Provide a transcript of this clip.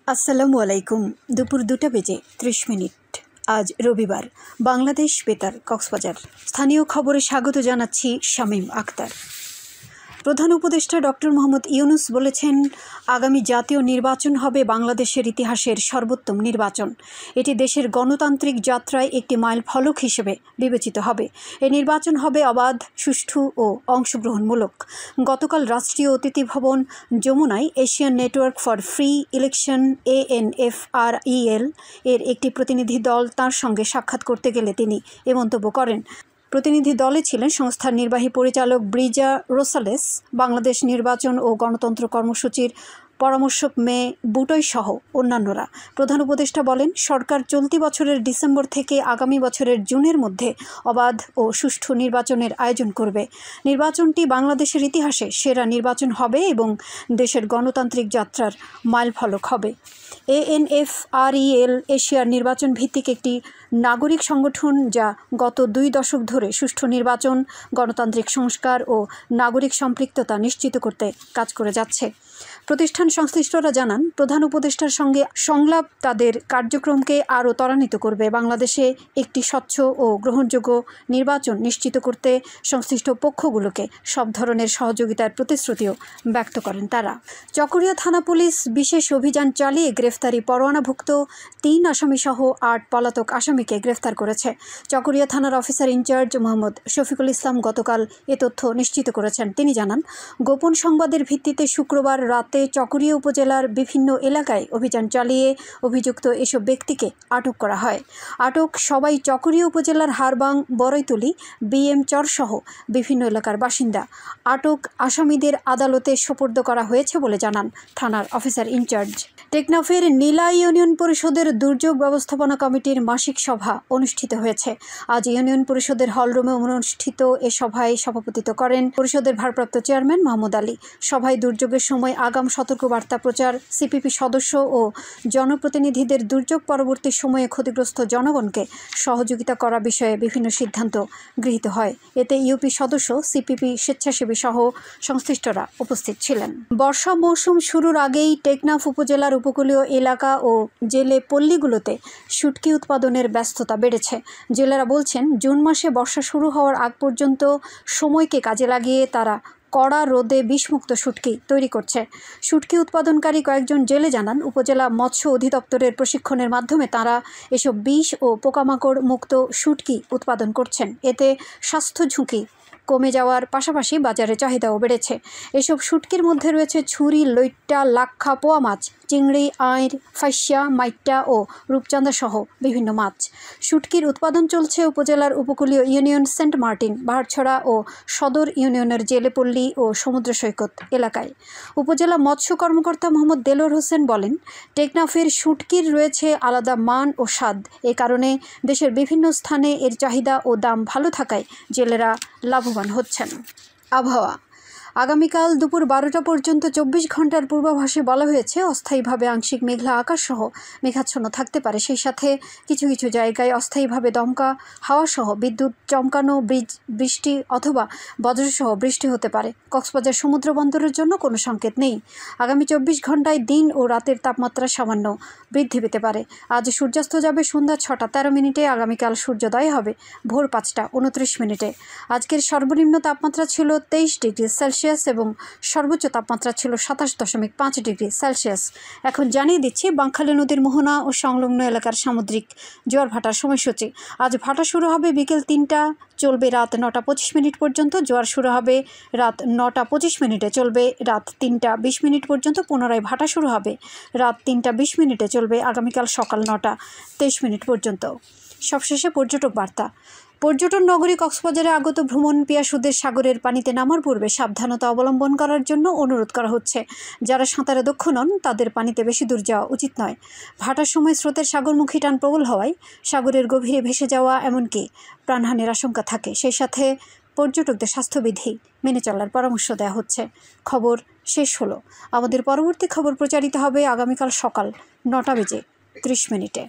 আসসালামু আলাইকুম। দুপুর 2টা বেজে 30 মিনিট। আজ রবিবার। বাংলাদেশ বেতার, কক্সবাজার। স্থানীয় খবরে স্বাগত জানাচ্ছি শামীম আক্তার। প্রধান উপদেষ্টা ডক্টর মোহাম্মদ ইউনূস বলেছেন, আগামী জাতীয় নির্বাচন হবে বাংলাদেশের ইতিহাসের সর্বোত্তম নির্বাচন। এটি দেশের গণতান্ত্রিক যাত্রায় একটি মাইলফলক হিসেবে বিবেচিত হবে। এই নির্বাচন হবে অবাধ, সুষ্ঠু ও অংশগ্রহণমূলক। গতকাল রাষ্ট্রীয় অতিথি ভবন যমুনায় Asian network for free election ANFREL এর একটি প্রতিনিধি দল তাঁর সঙ্গে সাক্ষাৎ করতে গেলে তিনি এ মন্তব্য করেন। প্রতিনিধি দলে ছিলেন সংস্থার নির্বাহী পরিচালক ব্রিজা রোসালেস, বাংলাদেশ নির্বাচন ও গণতন্ত্র কর্মসূচির পরামর্শক মে বুটই সহ অন্যান্যরা। প্রধান উপদেষ্টা বলেন, সরকার চলতি বছরের ডিসেম্বর থেকে আগামী বছরের জুনের মধ্যে অবাধ ও সুষ্ঠু নির্বাচনের আয়োজন করবে। নির্বাচনটি বাংলাদেশের ইতিহাসে সেরা নির্বাচন হবে এবং দেশের গণতান্ত্রিক যাত্রার মাইলফলক হবে। ANFREL এশিয়ার নির্বাচন ভিত্তিক একটি নাগরিক সংগঠন যা গত 2 দশক ধরে সুষ্ঠু নির্বাচন, গণতান্ত্রিক সংস্কার ও নাগরিক সম্পৃক্ততা নিশ্চিত করতে কাজ করে যাচ্ছে। প্রতিষ্ঠান সংশ্লিষ্টরা জানান, প্রধান উপদেষ্টার সঙ্গে সংলাপ তাদের কার্যক্রমকে আরও ত্বরান্বিত করবে। বাংলাদেশে একটি স্বচ্ছ ও গ্রহণযোগ্য নির্বাচন নিশ্চিত করতে সংশ্লিষ্ট পক্ষগুলোকে সব ধরনের সহযোগিতার প্রতিশ্রুতিও ব্যক্ত করেন তারা। চকরিয়া থানা পুলিশ বিশেষ অভিযান চালিয়ে গ্রেফতারি পরোয়ানাভুক্ত 3 আসামিসহ 8 পলাতক আসামিকে গ্রেফতার করেছে। চকরিয়া থানার অফিসার ইনচার্জ মোহাম্মদ শফিকুল ইসলাম গতকাল এ তথ্য নিশ্চিত করেছেন। তিনি জানান, গোপন সংবাদের ভিত্তিতে শুক্রবার রাতে চকরিয়া উপজেলার বিভিন্ন এলাকায় অভিযান চালিয়ে অভিযুক্ত এসব ব্যক্তিকে আটক করা হয়। আটক সবাই চকরিয়া উপজেলার হারবাং, বড়ইতুলি, BM চরসহ বিভিন্ন এলাকার বাসিন্দা। আটক আসামিদের আদালতে সোপর্দ করা হয়েছে বলে জানান থানার অফিসার ইনচার্জ। টেকনাফের নীলা ইউনিয়ন পরিষদের দুর্যোগ ব্যবস্থাপনা কমিটির মাসিক সভা অনুষ্ঠিত হয়েছে। আজ ইউনিয়ন পরিষদের হলরুমে অনুষ্ঠিত এ সভায় সভাপতিত্ব করেন পরিষদের ভারপ্রাপ্ত চেয়ারম্যান মাহমুদ আলী। সভায় দুর্যোগের সময় আগাম সতর্কবার্তা প্রচার, CPP সদস্য ও জনপ্রতিনিধিদের দুর্যোগ পরবর্তী সময়ে ক্ষতিগ্রস্ত জনগণকে সহযোগিতা করা বিষয়ে বিভিন্ন সিদ্ধান্ত গৃহীত হয়। এতে ইউপি সদস্য, CPP স্বেচ্ছাসেবী সহ সংশ্লিষ্টরা উপস্থিত ছিলেন। বর্ষা মৌসুম শুরুর আগেই টেকনাফ উপজেলার উপকূলীয় এলাকা ও জেলে পল্লীগুলোতে শুটকি উৎপাদনের ব্যস্ততা বেড়েছে। জেলেরা বলছেন, জুন মাসে বর্ষা শুরু হওয়ার আগ পর্যন্ত সময়কে কাজে লাগিয়ে তারা কড়া রোদে বিষমুক্ত শুটকি তৈরি করছে। শুটকি উৎপাদনকারী কয়েকজন জেলে জানান, উপজেলা মৎস্য অধিদপ্তরের প্রশিক্ষণের মাধ্যমে তারা এসব বিষ ও পোকামাকড় মুক্ত শুটকি উৎপাদন করছেন। এতে স্বাস্থ্য ঝুঁকি কমে যাওয়ার পাশাপাশি বাজারে চাহিদাও বেড়েছে। এসব শুটকির মধ্যে রয়েছে ছুরি, লইট্টা, লাক্ষা, পোয়া মাছ, চিংড়ি, আইড়, ফাইসা, মাইট্টা ও রূপচাঁদা সহ বিভিন্ন মাছ। শুটকির উৎপাদন চলছে উপজেলার উপকূলীয় ইউনিয়ন সেন্ট মার্টিন, বাহারছড়া ও সদর ইউনিয়নের জেলেপল্লী ও সমুদ্র সৈকত এলাকায়। উপজেলা মৎস্য কর্মকর্তা মোহাম্মদ দেলোয়ার হোসেন বলেন, টেকনাফের শুটকির রয়েছে আলাদা মান ও স্বাদ। এ কারণে দেশের বিভিন্ন স্থানে এর চাহিদা ও দাম ভালো থাকায় জেলেরা লাভবান হচ্ছেন। আবহাওয়া। আগামীকাল দুপুর 12টা পর্যন্ত 24 ঘন্টার পূর্বাভাসে বলা হয়েছে, অস্থায়ীভাবে আংশিক মেঘলা আকাশসহ মেঘাচ্ছন্ন থাকতে পারে। সেই সাথে কিছু কিছু জায়গায় অস্থায়ীভাবে দমকা হাওয়াসহ বিদ্যুৎ চমকানো, বৃষ্টি অথবা বজ্রসহ বৃষ্টি হতে পারে। কক্সবাজার সমুদ্র বন্দরের জন্য কোনো সংকেত নেই। আগামী 24 ঘন্টায় দিন ও রাতের তাপমাত্রা সামান্য বৃদ্ধি পেতে পারে। আজ সূর্যাস্ত যাবে সন্ধ্যা 6টা 13 মিনিটে। আগামীকাল সূর্যোদয় হবে ভোর 5টা 29 মিনিটে। আজকের সর্বনিম্ন তাপমাত্রা ছিল 23 ডিগ্রি সেলসিয়াস এবং সর্বোচ্চ তাপমাত্রা ছিল 27.5 ডিগ্রি সেলসিয়াস। এখন জানিয়ে দিচ্ছি বাঁকখালী নদীর মোহনা ও সংলগ্ন এলাকার সামুদ্রিক জোয়ার ভাটার সময়সূচি। আজ ভাটা শুরু হবে বিকেল 3টা, চলবে রাত 9টা 25 মিনিট পর্যন্ত। জোয়ার শুরু হবে রাত 9টা 25 মিনিটে, চলবে রাত 3টা 20 মিনিট পর্যন্ত। পুনরায় ভাটা শুরু হবে রাত 3টা 20 মিনিটে, চলবে আগামীকাল সকাল 9টা 23 মিনিট পর্যন্ত। সবশেষে পর্যটক বার্তা। পর্যটন নগরী কক্সবাজারে আগত ভ্রমণ পিয়াসুদের সাগরের পানিতে নামার পূর্বে সাবধানতা অবলম্বন করার জন্য অনুরোধ করা হচ্ছে। যারা সাঁতারে দক্ষ নন তাদের পানিতে বেশি দূর যাওয়া উচিত নয়। ভাটার সময় স্রোতের সাগরমুখী টান প্রবল হওয়ায় সাগরের গভীরে ভেসে যাওয়া এমনকি প্রাণহানির আশঙ্কা থাকে। সেই সাথে পর্যটকদের স্বাস্থ্যবিধি মেনে চলার পরামর্শ দেওয়া হচ্ছে। খবর শেষ হলো। আমাদের পরবর্তী খবর প্রচারিত হবে আগামীকাল সকাল 9টা বেজে 30 মিনিটে।